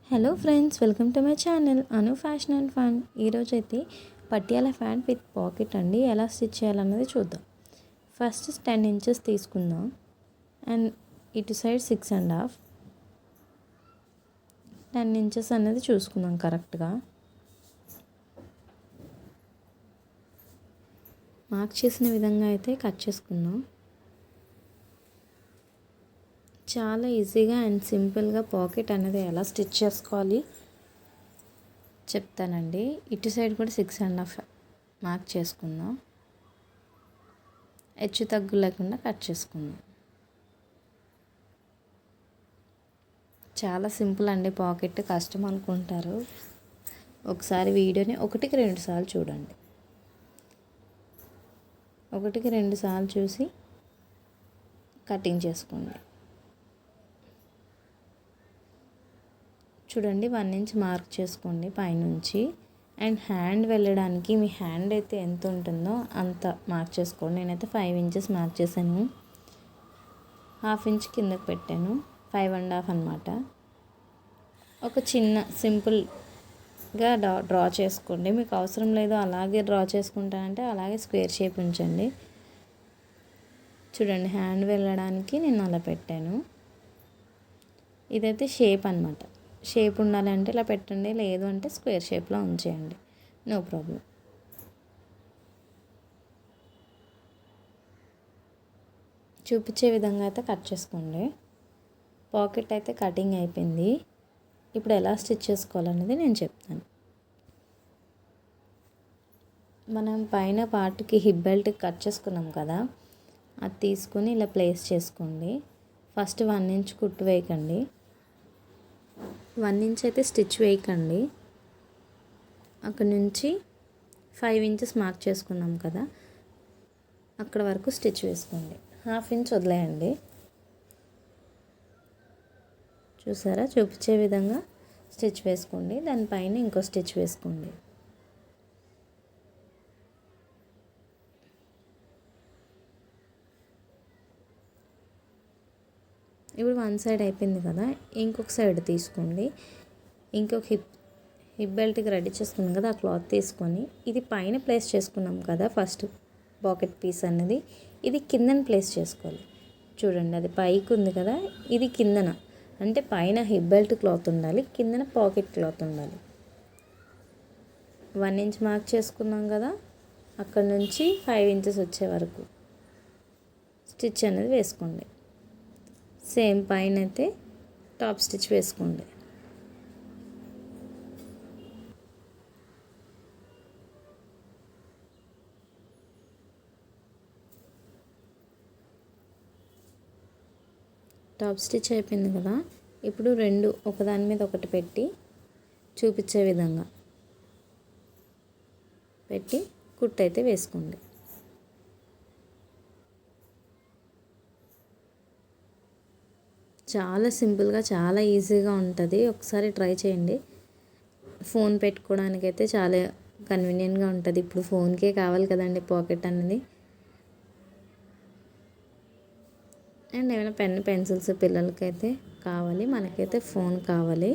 Hello friends, welcome to my channel Anu fashion and fun. ఈరోజైతే Patiala pant with pocket అండి ఎలా stitch చేయాలన్నది చూద్దాం. ఫస్ట్ 10 ఇంచెస్ తీసుకుందాం అండ్ ఇటు సైడ్ 6.5 10 ఇంచెస్ అనేది చూసుకుందాం కరెక్ట్గా. మార్క్ చేసిన విధంగా అయితే కట్ చేసుకుందాం. చాలా ఈజీగా అండ్ సింపుల్గా పాకెట్ అనేది ఎలా స్టిచ్ చేసుకోవాలి చెప్తానండి. ఇటు సైడ్ కూడా 6.5 మార్క్ చేసుకుందాం. హెచ్చు తగ్గు లేకుండా కట్ చేసుకుందాం. చాలా సింపుల్ అండి, పాకెట్ కష్టం అనుకుంటారు. ఒకసారి వీడియోని 1-2 సార్లు చూడండి. 1-2 సార్లు చూసి కటింగ్ చేసుకోండి. చూడండి, 1 ఇంచ్ మార్క్ చేసుకోండి పైనుంచి. అండ్ హ్యాండ్ వెళ్ళడానికి మీ హ్యాండ్ అయితే ఎంత ఉంటుందో అంత మార్క్ చేసుకోండి. నేనైతే 5 ఇంచెస్ మార్క్ చేశాను. 1/2 ఇంచ్ కిందకి పెట్టాను. 5.5 అనమాట. ఒక చిన్న సింపుల్గా డ్రా చేసుకోండి. మీకు అవసరం లేదో అలాగే డ్రా చేసుకుంటానంటే అలాగే స్క్వేర్ షేప్ ఉంచండి. చూడండి, హ్యాండ్ వెళ్ళడానికి నేను అలా పెట్టాను. ఇదైతే షేప్ అనమాట. షేప్ ఉండాలంటే ఇలా పెట్టండి, లేదు అంటే స్క్వేర్ షేప్లో ఉంచేయండి, నో ప్రాబ్లం. చూపించే విధంగా అయితే కట్ చేసుకోండి. పాకెట్ అయితే కటింగ్ అయిపోయింది. ఇప్పుడు ఎలా స్టిచ్ చేసుకోవాలనేది నేను చెప్తాను. మనం పైన పార్ట్కి హిప్ బెల్ట్ కట్ చేసుకున్నాం కదా, అది తీసుకుని ఇలా ప్లేస్ చేసుకోండి. ఫస్ట్ 1 ఇంచ్ కుట్టు వేయకండి. 1 ఇంచ్ అయితే స్టిచ్ వేయకండి. అక్కడ నుంచి 5 ఇంచెస్ మార్క్ చేసుకున్నాం కదా, అక్కడ వరకు స్టిచ్ వేసుకోండి. 1/2 ఇంచ్ వదిలేయండి. చూసారా, చూపించే విధంగా స్టిచ్ వేసుకోండి. దానిపైన ఇంకో స్టిచ్ వేసుకోండి. ఇప్పుడు 1 సైడ్ అయిపోయింది కదా, ఇంకొక సైడ్ తీసుకోండి. ఇంకొక హిప్ బెల్ట్కి రెడీ చేసుకున్నాం కదా, ఆ క్లాత్ తీసుకొని ఇది పైన ప్లేస్ చేసుకున్నాం కదా ఫస్ట్ పాకెట్ పీస్ అన్నది, ఇది కిందన ప్లేస్ చేసుకోవాలి. చూడండి, అది పైకి ఉంది కదా, ఇది కిందన. అంటే పైన హిప్ బెల్ట్ క్లాత్ ఉండాలి, కిందన పాకెట్ క్లాత్ ఉండాలి. 1 ఇంచ్ మార్క్ చేసుకున్నాం కదా, అక్కడ నుంచి 5 ఇంచెస్ వచ్చే వరకు స్టిచ్ అనేది వేసుకోండి. సేమ్ పైన అయితే టాప్ స్టిచ్ వేసుకోండి. టాప్ స్టిచ్ అయిపోయింది కదా, ఇప్పుడు 2 ఒకదాని మీద ఒకటి పెట్టి చూపించే విధంగా పెట్టి కుట్టు అయితే వేసుకోండి. చాలా సింపుల్గా, చాలా ఈజీగా ఉంటుంది. ఒకసారి ట్రై చేయండి. ఫోన్ పెట్టుకోవడానికి అయితే చాలా కన్వీనియంట్గా ఉంటుంది. ఇప్పుడు ఫోన్కే కావాలి కదండి పాకెట్ అనేది. అండ్ ఏమైనా పెన్ పెన్సిల్స్ పిల్లలకైతే కావాలి, మనకైతే ఫోన్ కావాలి.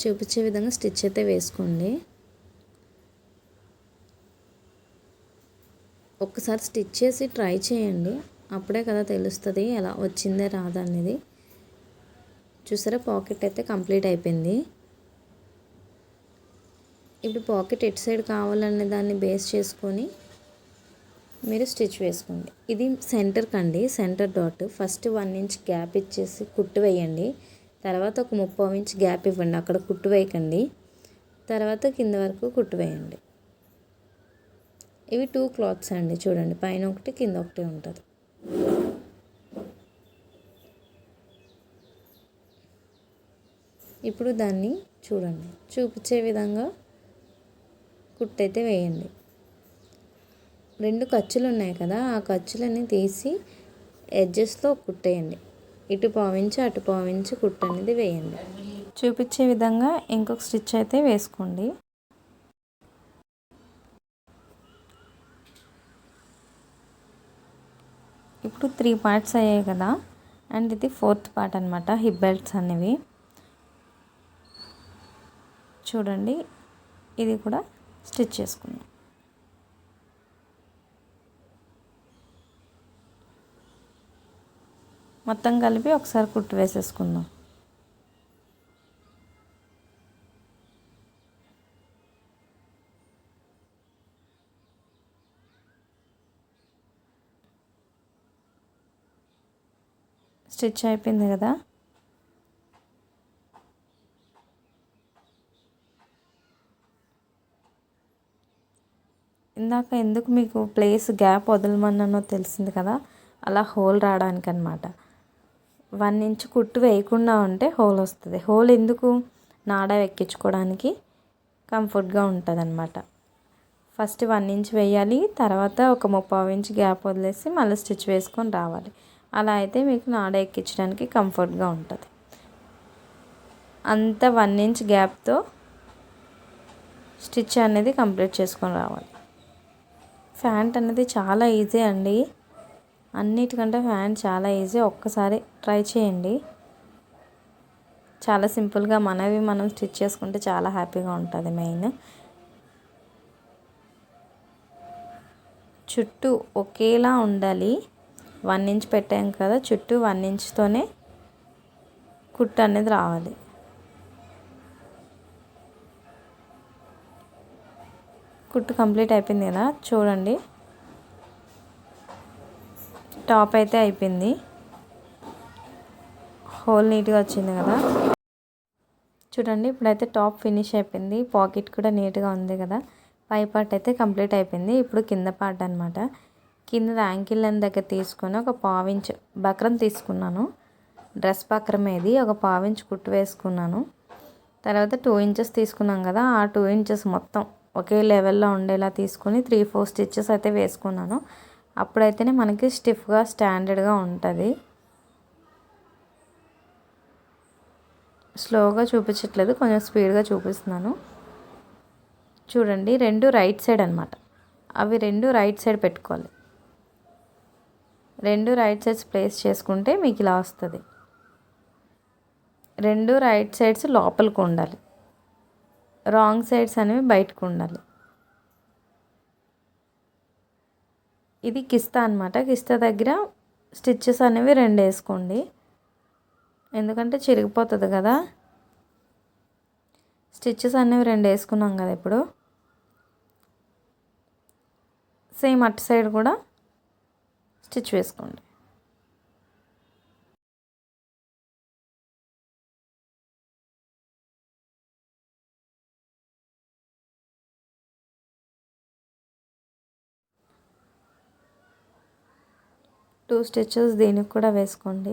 చూపించే విధంగా స్టిచ్ అయితే వేసుకోండి. ఒక్కసారి స్టిచ్ చేసి ట్రై చేయండి, అప్పుడే కదా తెలుస్తుంది ఎలా వచ్చిందే రాదా అనేది. చూసారా, పాకెట్ అయితే కంప్లీట్ అయిపోయింది. ఇప్పుడు పాకెట్ ఎటు సైడ్ కావాలనే దాన్ని బేస్ చేసుకొని మీరు స్టిచ్ వేసుకోండి. ఇది సెంటర్కి అండి, centre dot. First 1 inch gap ఇచ్చేసి కుట్టు వేయండి. తర్వాత ఒక 3/4 ఇంచ్ గ్యాప్ ఇవ్వండి, అక్కడ కుట్టు వేయకండి. తర్వాత కింద వరకు కుట్టు వేయండి. ఇవి 2 క్లాత్స్ అండి. చూడండి, పైన ఒకటి కింద ఒకటి ఉంటుంది. ఇప్పుడు దాన్ని చూడండి, చూపించే విధంగా కుట్టు అయితే వేయండి. 2 ఖర్చులు ఉన్నాయి కదా, ఆ ఖర్చులన్నీ తీసి ఎడ్జెస్లో కుట్టేయండి. ఇటు 1/4 ఇంచ్ అటు 1/4 ఇంచ్ కుట్టు అనేది వేయండి. చూపించే విధంగా ఇంకొక స్టిచ్ అయితే వేసుకోండి. ఇప్పుడు 3 పార్ట్స్ అయ్యాయి కదా, అండ్ ఇది 4th పార్ట్ అనమాట, హిప్ బెల్ట్స్ అనేవి. చూడండి, ఇది కూడా స్టిచ్ చేసుకుందాం. మొత్తం కలిపి ఒకసారి కుట్టు వేసేసుకుందాం. స్టిచ్ అయిపోయింది కదా. ఇందాక ఎందుకు మీకు ప్లేస్ గ్యాప్ వదలమన్నానో తెలిసింది కదా, అలా హోల్ రావడానికి అనమాట. 1 ఇంచ్ కుట్టు వేయకుండా ఉంటే హోల్ వస్తుంది. హోల్ ఎందుకు? నాడ ఎక్కించుకోవడానికి కంఫర్ట్గా ఉంటుంది అనమాట. ఫస్ట్ 1 ఇంచ్ వేయాలి, తర్వాత ఒక 3/4 ఇంచ్ గ్యాప్ వదిలేసి మళ్ళీ స్టిచ్ వేసుకొని రావాలి. అలా అయితే మీకు నాడ ఎక్కించడానికి కంఫర్ట్గా ఉంటుంది. అంత 1 ఇంచ్ గ్యాప్తో స్టిచ్ అనేది కంప్లీట్ చేసుకొని రావాలి. ఫ్యాంట్ అనేది చాలా ఈజీ అండి, అన్నిటికంటే ఫ్యాంట్ చాలా ఈజీ. ఒక్కసారి ట్రై చేయండి. చాలా సింపుల్గా మనం స్టిచ్ చేసుకుంటే చాలా హ్యాపీగా ఉంటుంది. మెయిన్ చుట్టూ ఒకేలా ఉండాలి. 1 ఇంచ్ పెట్టాం కదా, చుట్టూ 1 ఇంచ్తోనే కుట్టు అనేది రావాలి. కుట్టు కంప్లీట్ అయిపోయింది కదా, చూడండి. టాప్ అయితే అయిపోయింది. హోల్ నీట్గా వచ్చింది కదా. చూడండి, ఇప్పుడైతే టాప్ ఫినిష్ అయిపోయింది. పాకెట్ కూడా నీట్గా ఉంది కదా. పై పార్ట్ అయితే కంప్లీట్ అయిపోయింది. ఇప్పుడు కింద పార్ట్ అనమాట. కింద యాంకిల్ లైన్ దగ్గర తీసుకొని ఒక 1/4 ఇంచ్ బక్రం తీసుకున్నాను. డ్రెస్ బక్రం ఏది, ఒక 1/4 ఇంచ్ కుట్టు వేసుకున్నాను. తర్వాత 2 ఇంచెస్ తీసుకున్నాం కదా, ఆ 2 ఇంచెస్ మొత్తం ఒకే లెవెల్లో ఉండేలా తీసుకొని 3-4 స్టిచ్చెస్ అయితే వేసుకున్నాను. అప్పుడైతేనే మనకి స్టిఫ్గా స్టాండర్డ్గా ఉంటుంది. స్లోగా చూపించట్లేదు, కొంచెం స్పీడ్గా చూపిస్తున్నాను. చూడండి, 2 రైట్ సైడ్ అనమాట. అవి 2 రైట్ సైడ్ పెట్టుకోవాలి. 2 రైట్ సైడ్స్ ప్లేస్ చేసుకుంటే మీకు ఇలా వస్తుంది. 2 రైట్ సైడ్స్ లోపలికి ఉండాలి, రాంగ్ సైడ్స్ అనేవి బయటకు ఉండాలి. ఇది కిస్తా అనమాట. కిస్తా దగ్గర స్టిచ్చెస్ అనేవి 2 వేసుకోండి, ఎందుకంటే చిరిగిపోతుంది కదా. స్టిచ్చెస్ అనేవి 2 వేసుకున్నాం కదా. ఇప్పుడు సేమ్ అటు సైడ్ కూడా స్టిచ్ వేసుకోండి. టూ స్టిచెస్ దీనికి కూడా వేసుకోండి.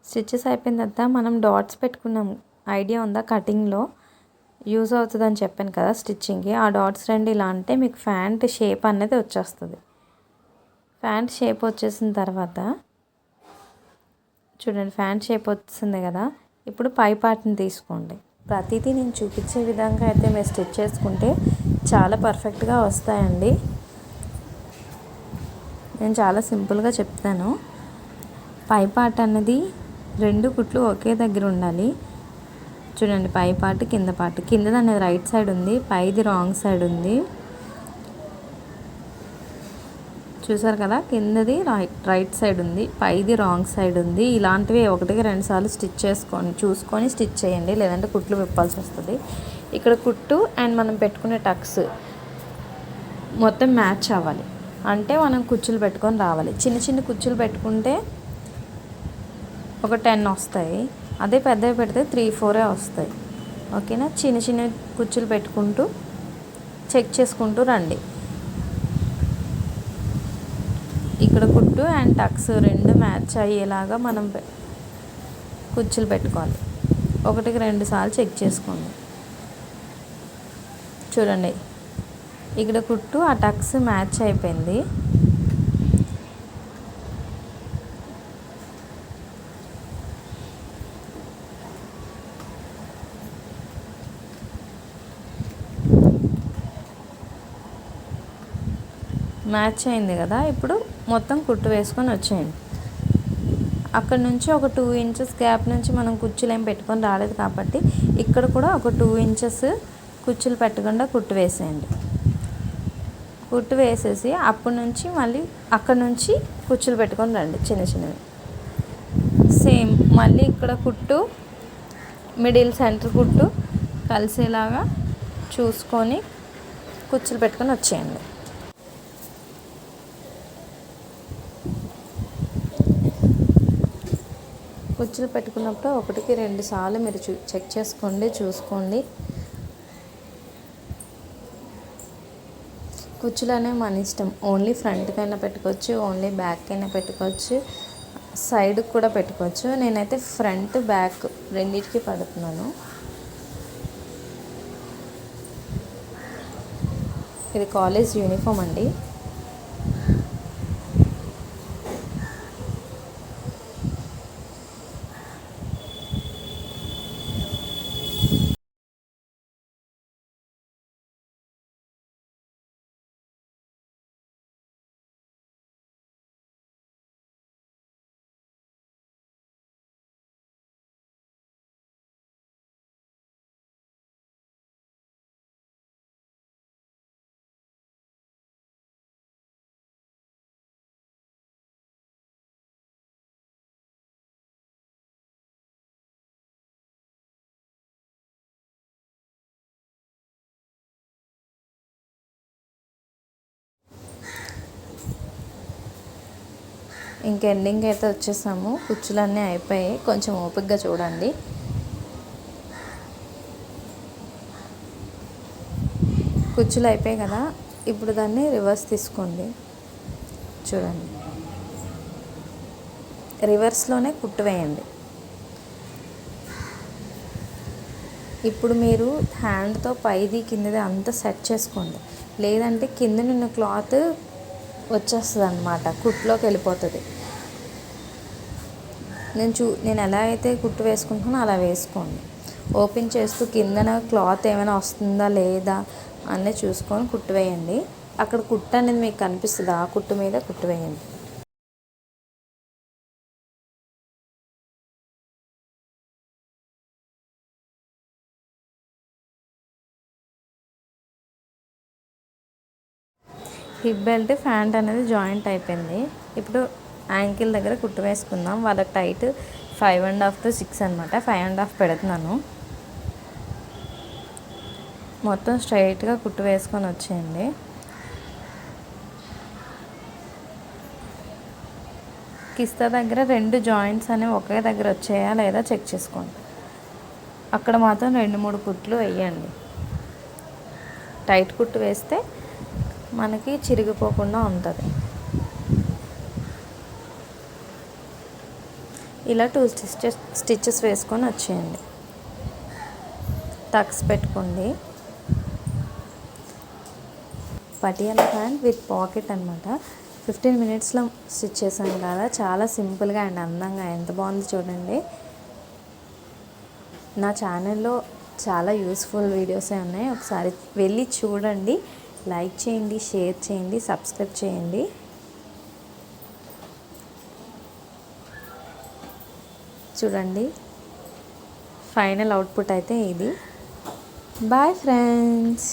స్టిచెస్ అయిపోయిన తర్వాత మనం డాట్స్ పెట్టుకున్నాం, ఐడియా ఉందా? కటింగ్లో యూజ్ అవుతుందని చెప్పాను కదా స్టిచ్చింగ్కి. ఆ డాట్స్ 2 ఇలా అంటే మీకు ఫ్యాంట్ షేప్ అనేది వచ్చేస్తుంది. ఫ్యాంట్ షేప్ వచ్చేసిన తర్వాత చూడండి, ఫ్యాంట్ షేప్ వచ్చింది కదా. ఇప్పుడు పై పార్ట్ని తీసుకోండి. ప్రతిదీ నేను చూపించే విధంగా అయితే మీరు స్టిచ్ చేసుకుంటే చాలా పర్ఫెక్ట్గా వస్తాయండి. నేను చాలా సింపుల్గా చెప్తాను. పై పార్ట్ అనేది 2 కుట్లు ఒకే దగ్గర ఉండాలి. చూడండి, పై పార్ట్ కింద పార్ట్. కిందది అనేది రైట్ సైడ్ ఉంది, పైది రాంగ్ సైడ్ ఉంది. చూసారు కదా, కిందది రైట్ సైడ్ ఉంది, పైది రాంగ్ సైడ్ ఉంది. ఇలాంటివి 1కి 2 సార్లు స్టిచ్ చేసుకొని చూసుకొని స్టిచ్ చేయండి, లేదంటే కుట్లు విప్పాల్సి వస్తుంది. ఇక్కడ కుట్టు అండ్ మనం పెట్టుకునే టక్స్ మొత్తం మ్యాచ్ అవ్వాలి. అంటే మనం కుచ్చులు పెట్టుకొని రావాలి. చిన్న చిన్న కుచ్చులు పెట్టుకుంటే ఒక 10 వస్తాయి, అదే పెద్దవి పెడితే 3-4 వస్తాయి. ఓకేనా? చిన్న చిన్న కుచ్చులు పెట్టుకుంటూ చెక్ చేసుకుంటూ రండి. ఇక్కడ కుట్టు అండ్ టక్స్ 2 మ్యాచ్ అయ్యేలాగా మనం కుచ్చులు పెట్టుకోవాలి. 1కి 2 సార్లు చెక్ చేసుకోండి. చూడండి, ఇక్కడ కుట్టు ఆ టక్స్ మ్యాచ్ అయిపోయింది. మ్యాచ్ అయింది కదా. ఇప్పుడు మొత్తం కుట్టు వేసుకొని వచ్చేయండి. అక్కడ నుంచి ఒక 2 ఇంచెస్ గ్యాప్ నుంచి మనం కుచ్చులు ఏం పెట్టుకొని రాలేదు కాబట్టి ఇక్కడ కూడా ఒక 2 ఇంచెస్ కుచ్చులు పెట్టకుండా కుట్టు వేసేయండి. కుట్టు వేసేసి అప్పటి నుంచి మళ్ళీ అక్కడ నుంచి కుచ్చులు పెట్టుకొని రండి చిన్న చిన్నవి. సేమ్ మళ్ళీ ఇక్కడ కుట్టు మిడిల్ సెంటర్ కుట్టు కలిసేలాగా చూసుకొని కుచ్చులు పెట్టుకొని వచ్చేయండి. కుచ్చులు పెట్టుకున్నప్పుడు 1కి 2 సార్లు మీరు చెక్ చేసుకోండి, చూసుకోండి. కుచ్చులు అనేవి మన ఇష్టం. ఓన్లీ ఫ్రంట్కైనా పెట్టుకోవచ్చు, ఓన్లీ బ్యాక్కైనా పెట్టుకోవచ్చు, సైడ్కి కూడా పెట్టుకోవచ్చు. నేనైతే ఫ్రంట్ బ్యాక్ రెండింటికి పెడుతున్నాను. ఇది కాలేజ్ యూనిఫామ్ అండి. ఇంక ఎండింగ్ అయితే వచ్చేసాము. కుచ్చులన్నీ అయిపోయాయి. కొంచెం ఓపికగా చూడండి. కుచ్చులు అయిపోయాయి కదా. ఇప్పుడు దాన్ని రివర్స్ తీసుకోండి. చూడండి, రివర్స్లోనే కుట్టు వేయండి. ఇప్పుడు మీరు హ్యాండ్తో పైది కిందది అంతా సెట్ చేసుకోండి. లేదంటే కింద నిన్న క్లాత్ వచ్చేస్తుంది అన్నమాట, కుట్టులోకి వెళ్ళిపోతుంది. నేను ఎలా అయితే కుట్టు వేసుకుంటున్నానో అలా వేసుకోండి. ఓపెన్ చేస్తూ కిందన క్లాత్ ఏమైనా వస్తుందా లేదా అన్నీ చూసుకొని కుట్టు వేయండి. అక్కడ కుట్టు అనేది మీకు కనిపిస్తుంది, ఆ కుట్టు మీద కుట్టు వేయండి. హిప్ బెల్ట్ ప్యాంట్ అనేది జాయింట్ అయిపోయింది. ఇప్పుడు యాంకిల్ దగ్గర కుట్టు వేసుకుందాం. వాళ్ళకి టైట్ 5.5 to 6 అనమాట. 5.5 పెడుతున్నాను. మొత్తం స్ట్రైట్గా కుట్టు వేసుకొని వచ్చేయండి. కిస్తా దగ్గర 2 జాయింట్స్ అనేవి ఒకే దగ్గర వచ్చాయా లేదా చెక్ చేసుకోండి. అక్కడ మాత్రం 2-3 కుట్లు వేయండి. టైట్ కుట్టు వేస్తే మనకి చిరిగిపోకుండా ఉంటుంది. ఇలా 2 స్టిచెస్ వేసుకొని వచ్చేయండి. టక్స్ పెట్టుకోండి. పటియాలా ప్యాంట్ విత్ పాకెట్ అనమాట. 15 minutesలో స్టిచ్ చేశాను కదా. చాలా సింపుల్గా అండ్ అందంగా ఎంత బాగుంది చూడండి. నా ఛానల్లో చాలా యూస్ఫుల్ వీడియోసే ఉన్నాయి. ఒకసారి వెళ్ళి చూడండి. లైక్ చేయండి, షేర్ చేయండి, సబ్స్క్రైబ్ చేయండి. చూడండి, ఫైనల్ అవుట్పుట్ అయితే ఇది. Bye friends.